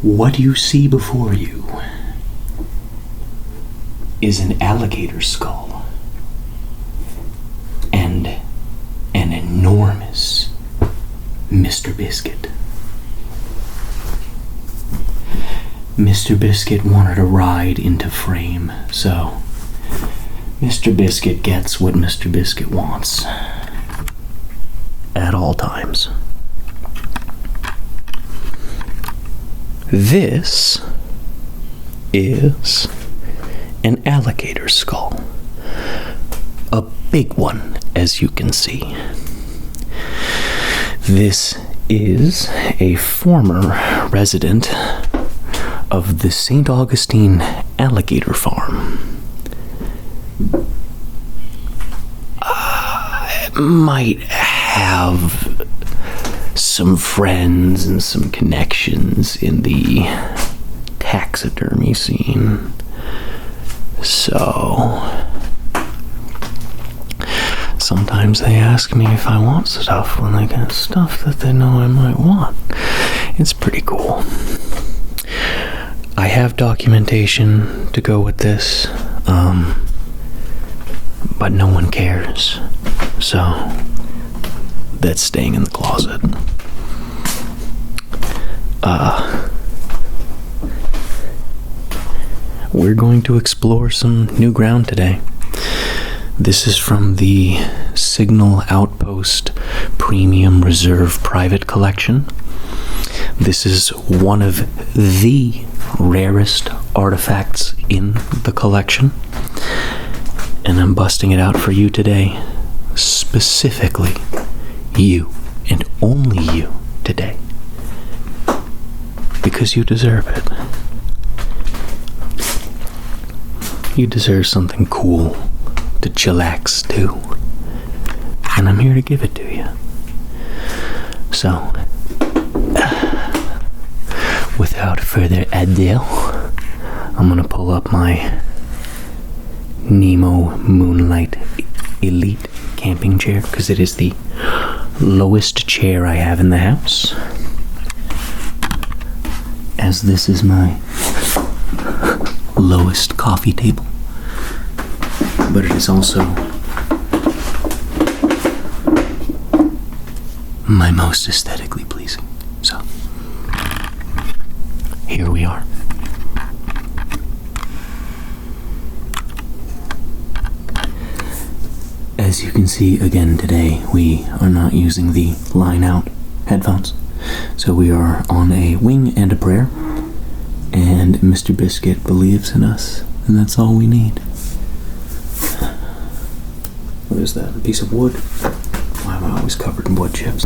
What you see before you is an alligator skull and an enormous Mr. Biscuit. Mr. Biscuit wanted a ride into frame, so Mr. Biscuit gets what Mr. Biscuit wants at all times. This is an alligator skull. A big one, as you can see. This is a former resident of the St. Augustine Alligator Farm. I might have some friends and some connections in the taxidermy scene. So sometimes they ask me if I want stuff when they get stuff that they know I might want. It's pretty cool. I have documentation to go with this, but no one cares. So that's staying in the closet. We're going to explore some new ground today. This is from the Signal Outpost Premium Reserve Private Collection. This is one of the rarest artifacts in the collection, and I'm busting it out for you today. Specifically, you, and only you today, because you deserve it. You deserve something cool to chillax to, and I'm here to give it to you. So, without further ado, I'm gonna pull up my Nemo Moonlight Elite camping chair, because it is the lowest chair I have in the house, as this is my lowest coffee table, but it is also my most aesthetically pleasing. So here we are. As you can see, again today, we are not using the line-out headphones. So we are on a wing and a prayer, and Mr. Biscuit believes in us, and that's all we need. What is that? A piece of wood? Why am I always covered in wood chips?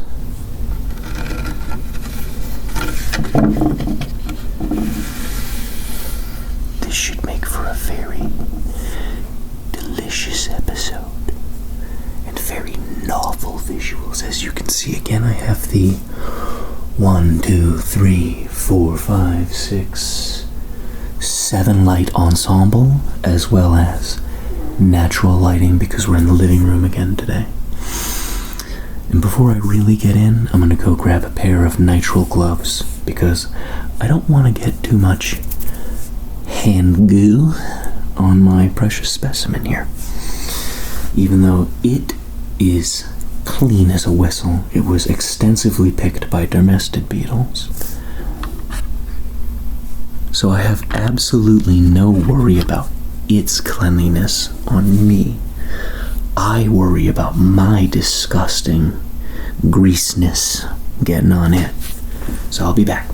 This should make for a very delicious episode. Very novel visuals. As you can see, again, I have the 1, 2, 3, 4, 5, 6, 7 light ensemble, as well as natural lighting, because we're in the living room again today. And before I really get in, I'm gonna go grab a pair of nitrile gloves, because I don't want to get too much hand goo on my precious specimen here. Even though it is clean as a whistle, it was extensively picked by dermestid beetles. So I have absolutely no worry about its cleanliness on me. I worry about my disgusting greasiness getting on it. So I'll be back.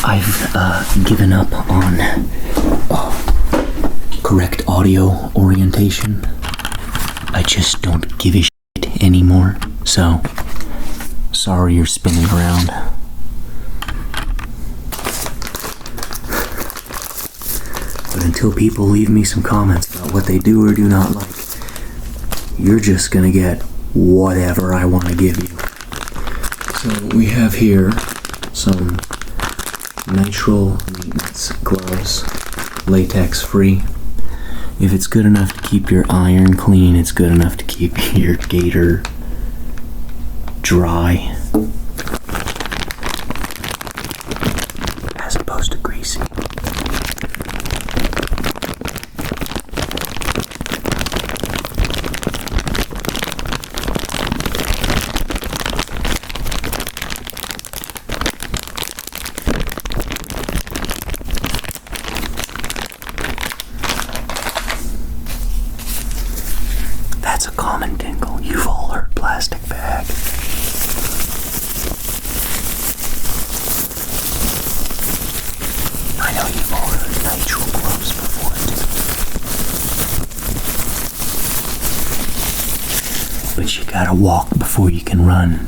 I've given up on correct audio orientation. I just don't give a shit anymore. So, sorry you're spinning around. But until people leave me some comments about what they do or do not like, you're just gonna get whatever I want to give you. So we have here some nitrile maintenance gloves, latex free. If it's good enough to keep your iron clean, it's good enough to keep your gator dry as opposed to greasy. That's a common tingle. You've all heard plastic bag. I know you've all heard nitrile gloves before too. But you gotta walk before you can run.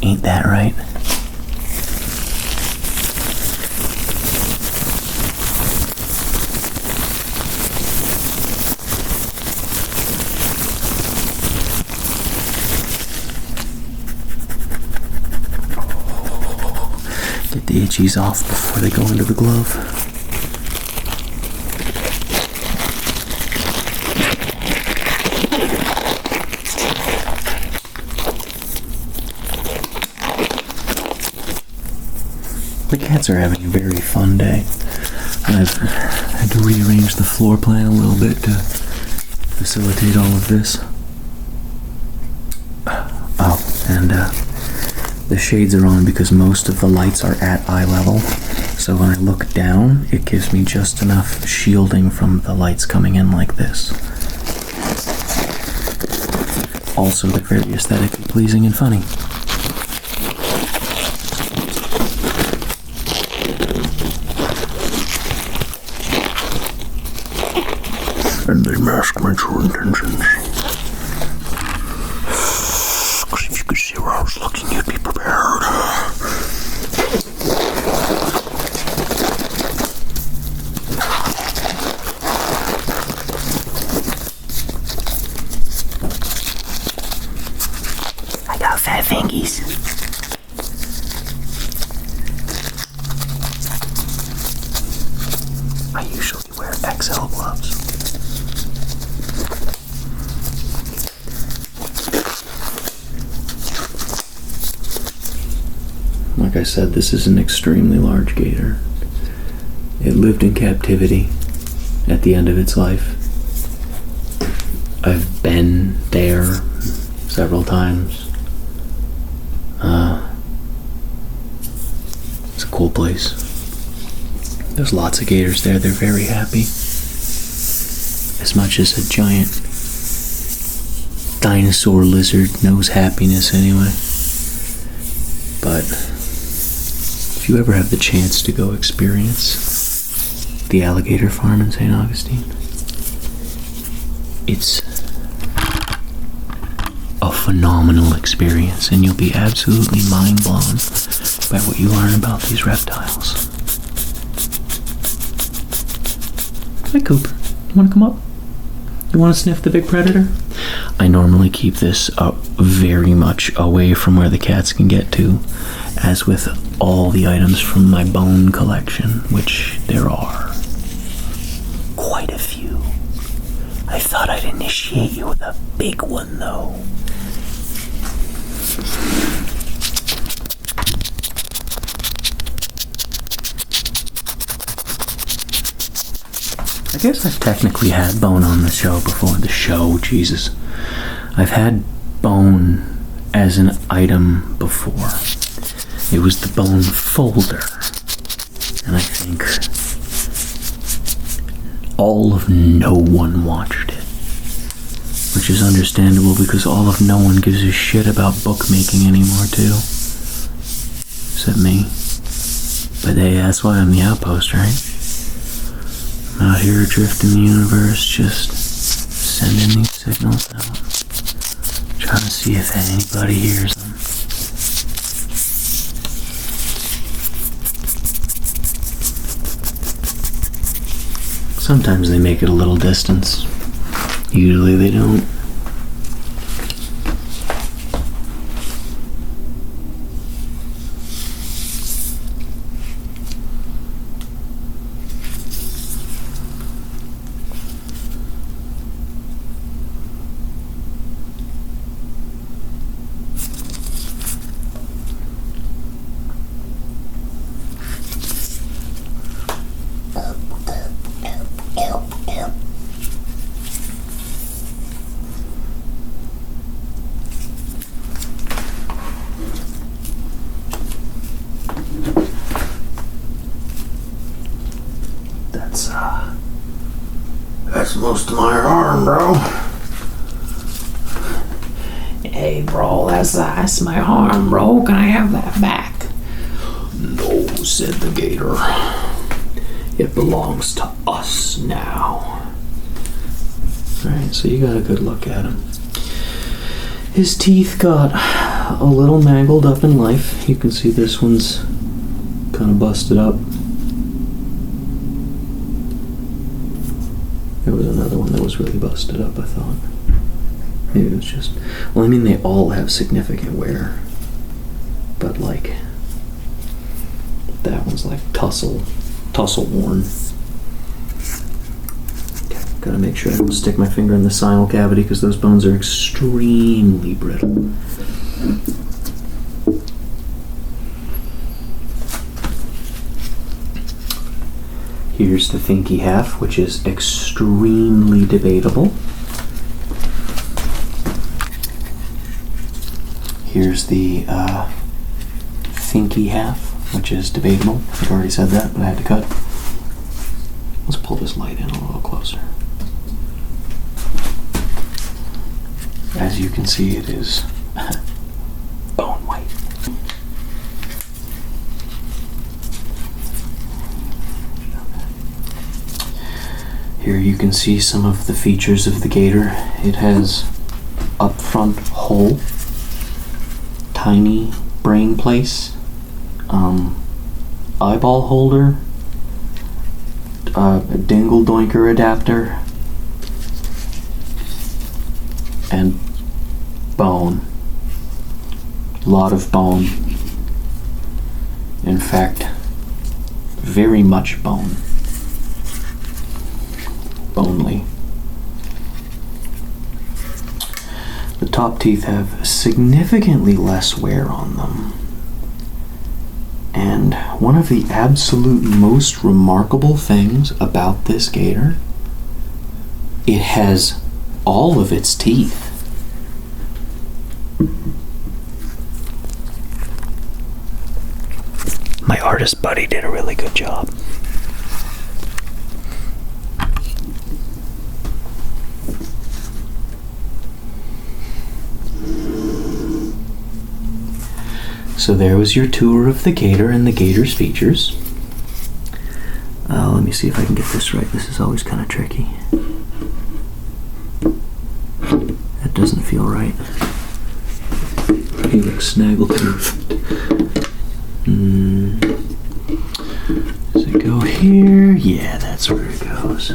Ain't that right? Get the itchies off before they go into the glove. The cats are having a very fun day. I've had to rearrange the floor plan a little bit to facilitate all of this. Oh, and the shades are on because most of the lights are at eye level. So when I look down, it gives me just enough shielding from the lights coming in like this. Also, they're very aesthetically pleasing and funny. And they mask my true intentions. Because if you could see where I was looking, you'd be prepared. I got fat fingies. I usually wear XL gloves. Like I said, this is an extremely large gator. It lived in captivity at the end of its life. I've been there several times. It's a cool place. There's lots of gators there. They're very happy. As much as a giant dinosaur lizard knows happiness anyway. But if you ever have the chance to go experience the alligator farm in St. Augustine, it's a phenomenal experience, and you'll be absolutely mind blown by what you learn about these reptiles. Hi, Cooper. You want to come up? You want to sniff the big predator? I normally keep this very much away from where the cats can get to, as with all the items from my bone collection, which there are quite a few. I thought I'd initiate you with a big one, though. I guess I've technically had bone on the show before. The show, Jesus. I've had bone as an item before. It was the bone folder. And I think all of no one watched it. Which is understandable because all of no one gives a shit about bookmaking anymore, too. Except me. But hey, that's why I'm the Outpost, right? I'm out here adrift in the universe, just sending these signals out. Trying to see if anybody hears them. Sometimes they make it a little distance. Usually they don't. That's most of my arm, bro. Hey, bro, that's my arm, bro. Can I have that back? No, said the gator. It belongs to us now. Alright, so you got a good look at him. His teeth got a little mangled up in life. You can see this one's kind of busted up. There was another one that was really busted up, I thought. Maybe it was just... Well, I mean, they all have significant wear. But, like... That one's like tussle worn. Okay, gotta make sure I don't stick my finger in the sinal cavity because those bones are extremely brittle. Here's the thinky half, which is extremely debatable. Here's the thinky half, which is debatable. I've already said that, but I had to cut. Let's pull this light in a little closer. As you can see, it is bone white. Here you can see some of the features of the gator. It has up front hole, tiny brain place, eyeball holder, a dingle doinker adapter, and bone. Lot of bone. In fact, very much bone. Bonely. The top teeth have significantly less wear on them. And one of the absolute most remarkable things about this gator, it has all of its teeth. My artist buddy did a really good job. So there was your tour of the gator and the gator's features. Let me see if I can get this right. This is always kind of tricky. That doesn't feel right. He looks snaggletooth. Does it go here? Yeah, that's where it goes.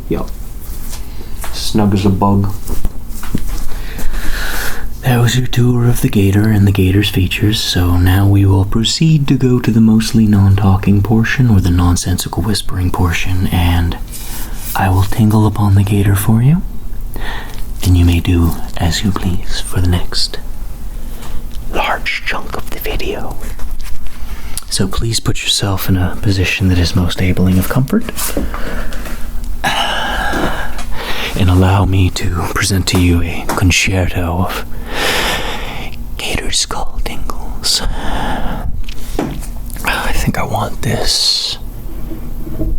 Yup. Snug as a bug. That was your tour of the gator and the gator's features, so now we will proceed to go to the mostly non-talking portion, or the nonsensical whispering portion, and I will tingle upon the gator for you, and you may do as you please for the next large chunk of the video. So please put yourself in a position that is most enabling of comfort, and allow me to present to you a concerto of gator skull tingles. I think I want this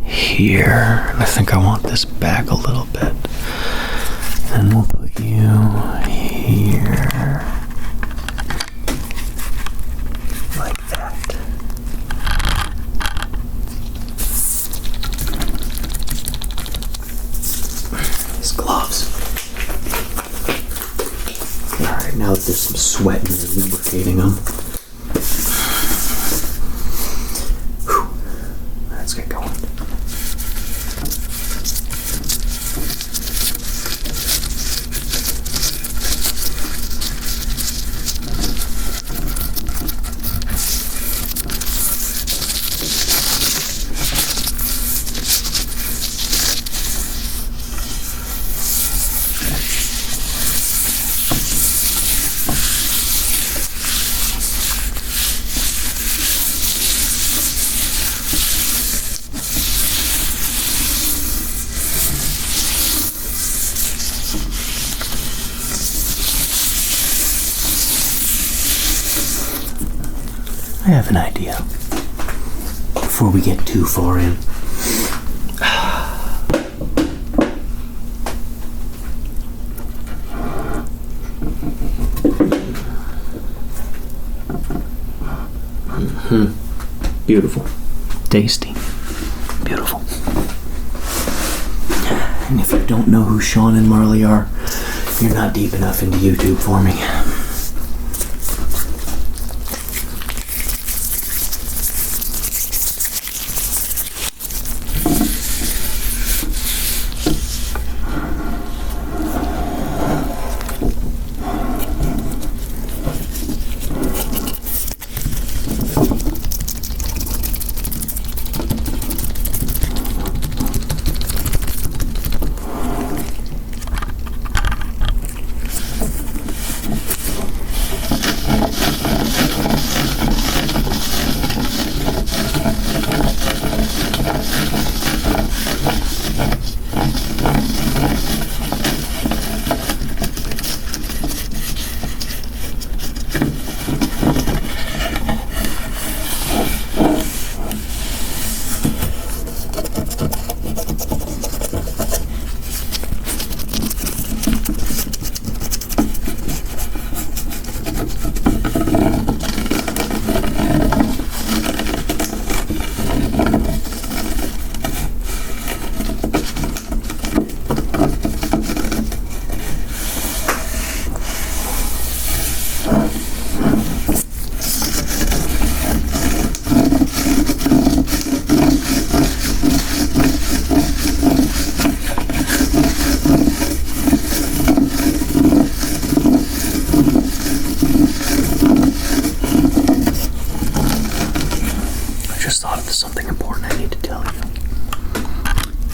here, and I think I want this back a little bit. And we'll put you here. Like that. These gloves. Alright, now that there's some sweat and you're lubricating them. Whew. Let's get going. I have an idea. before we get too far in. Beautiful. Tasty. Beautiful. And if you don't know who Sean and Marley are, you're not deep enough into YouTube for me.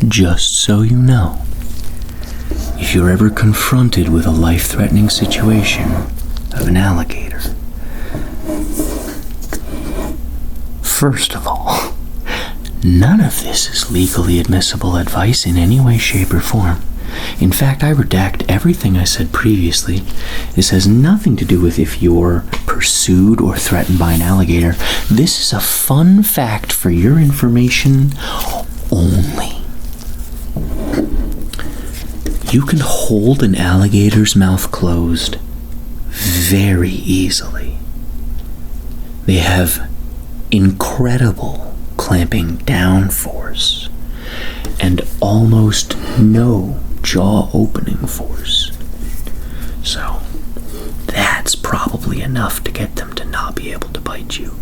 Just so you know, if you're ever confronted with a life-threatening situation of an alligator, first of all, none of this is legally admissible advice in any way, shape, or form. In fact, I redact everything I said previously. This has nothing to do with if you're pursued or threatened by an alligator. This is a fun fact for your information only. You can hold an alligator's mouth closed very easily. They have incredible clamping down force and almost no jaw opening force. So that's probably enough to get them to not be able to bite you.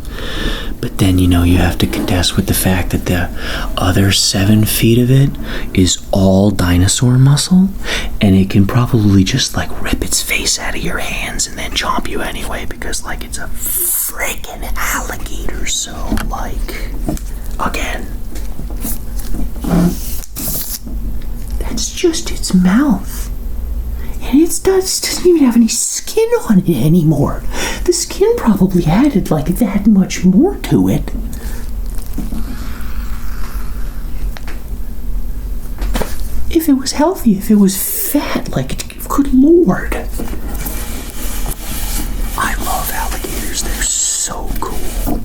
But then, you have to contest with the fact that the other 7 feet of it is all dinosaur muscle, and it can probably just rip its face out of your hands and then chomp you anyway, because it's a freaking alligator. So again, that's just its mouth. And it doesn't even have any skin on it anymore. The skin probably added that much more to it. If it was healthy, if it was fat, good Lord. I love alligators. They're so cool.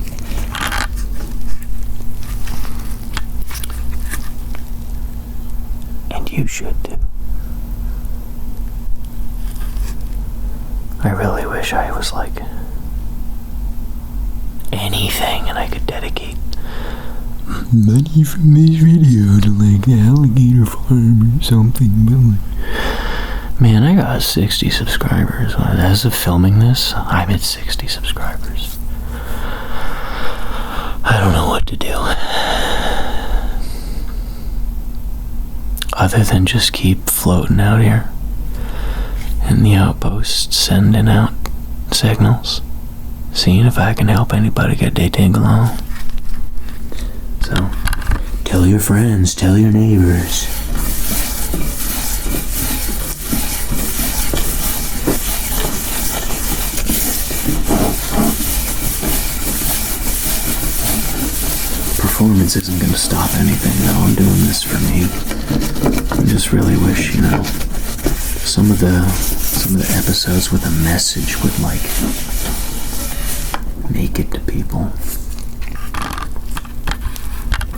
And you should too. I really wish I was anything and I could dedicate money from this video to the alligator farm or something, but man, I got 60 subscribers. As of filming this, I'm at 60 subscribers. I don't know what to do other than just keep floating out here in the Outpost, sending out signals, seeing if I can help anybody get their tingle on. So, tell your friends, tell your neighbors. Performance isn't going to stop anything, though. I'm doing this for me. I just really wish, some of the episodes with a message would make it to people.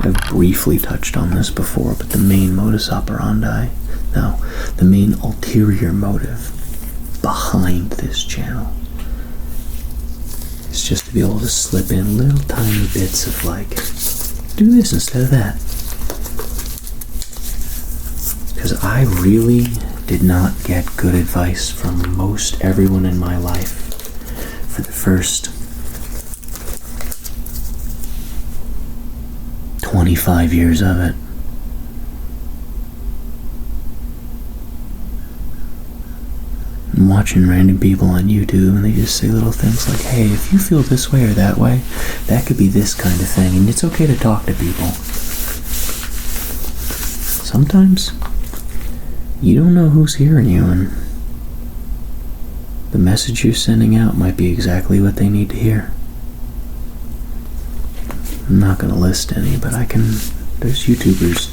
I've briefly touched on this before, but the main modus operandi, no, the main ulterior motive behind this channel is just to be able to slip in little tiny bits of like, do this instead of that. Because I really did not get good advice from most everyone in my life for the first 25 years of it. I'm watching random people on YouTube and they just say little things like, hey, if you feel this way or that way, that could be this kind of thing, and it's okay to talk to people. Sometimes you don't know who's hearing you, and the message you're sending out might be exactly what they need to hear. I'm not going to list any, but there's YouTubers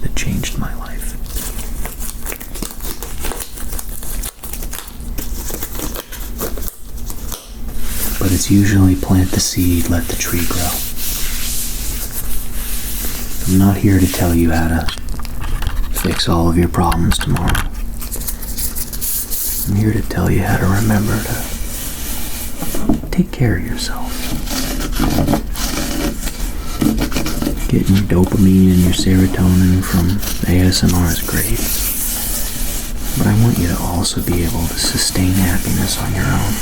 that changed my life. But it's usually plant the seed, let the tree grow. I'm not here to tell you how to fix all of your problems tomorrow. I'm here to tell you how to remember to take care of yourself. Getting your dopamine and your serotonin from ASMR is great, but I want you to also be able to sustain happiness on your own,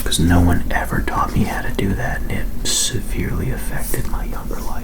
because no one ever taught me how to do that, and it severely affected my younger life.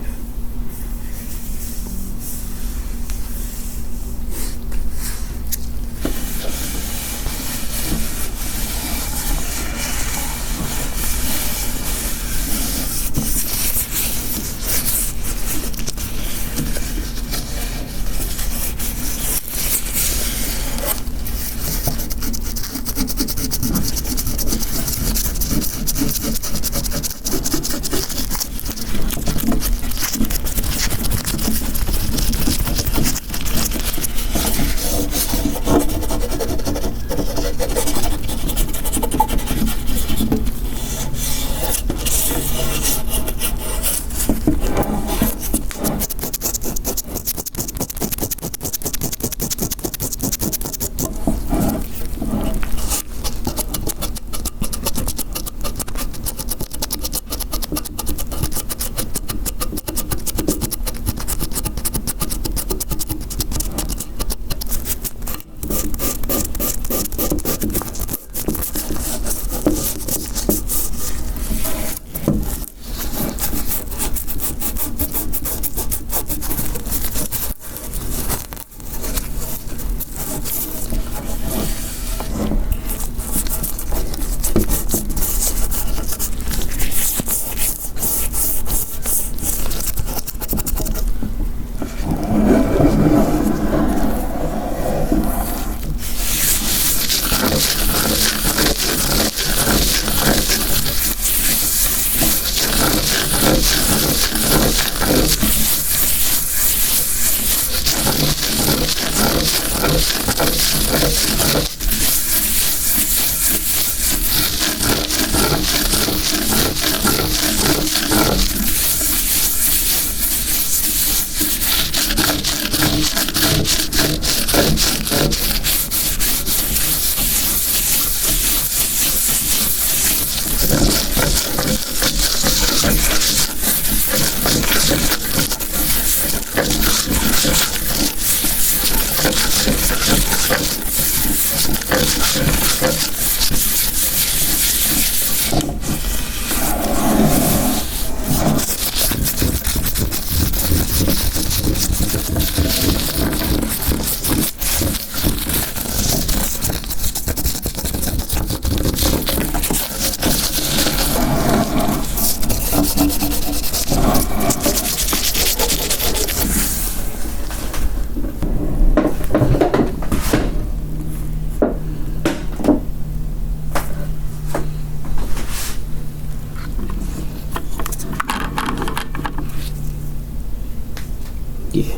Yeah.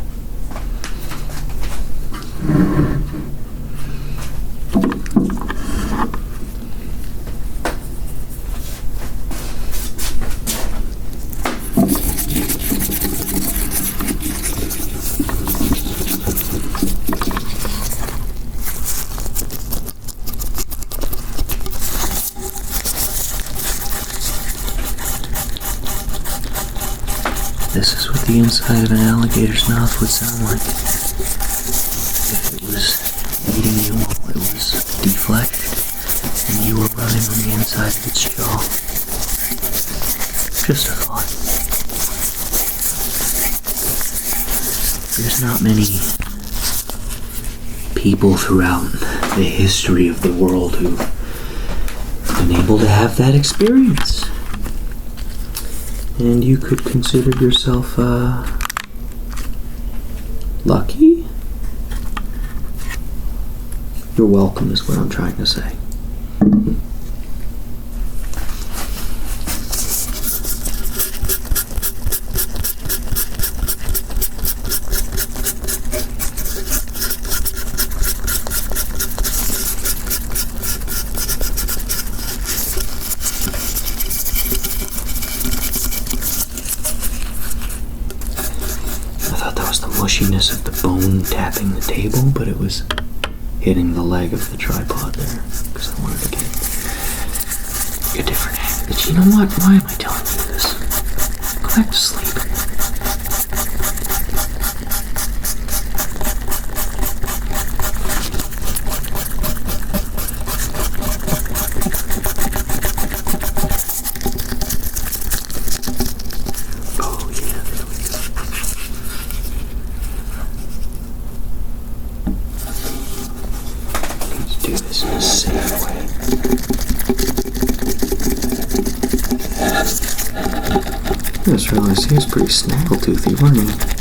This is what the inside of an alligator's mouth would sound like if it was eating you while it was defleshed and you were running on the inside of its jaw. Just a thought. There's not many people throughout the history of the world who've been able to have that experience. And you could consider yourself, lucky? You're welcome is what I'm trying to say. Mushiness of the bone tapping the table, but it was hitting the leg of the tripod there because I wanted to get a different angle. But you know what? Why am I telling you this? Go back to sleep. I just realized he was pretty snaggletooth-y, wasn't he?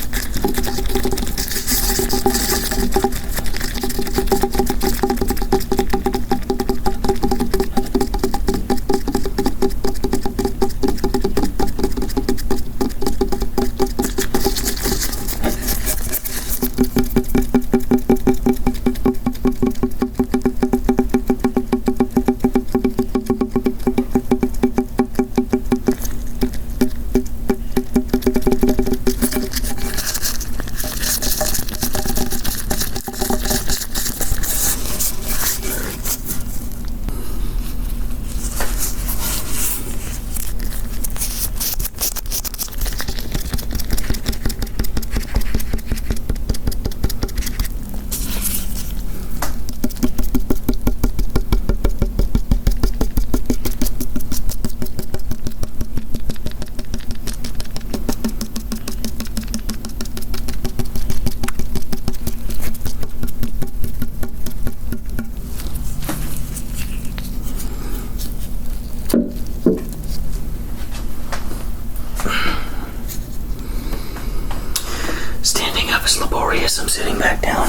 Standing up is laborious. I'm sitting back down.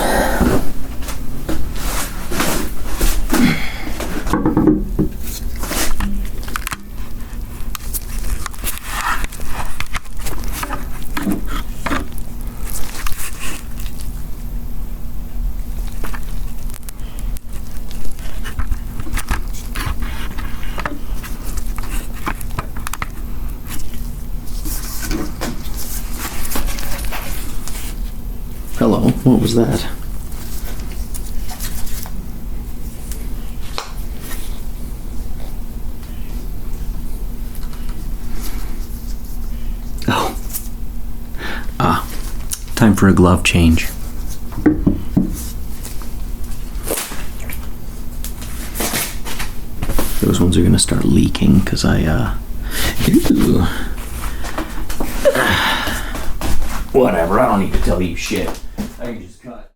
Hello, what was that? Oh. Time for a glove change. Those ones are gonna start leaking because ew. Whatever, I don't need to tell you shit. I can just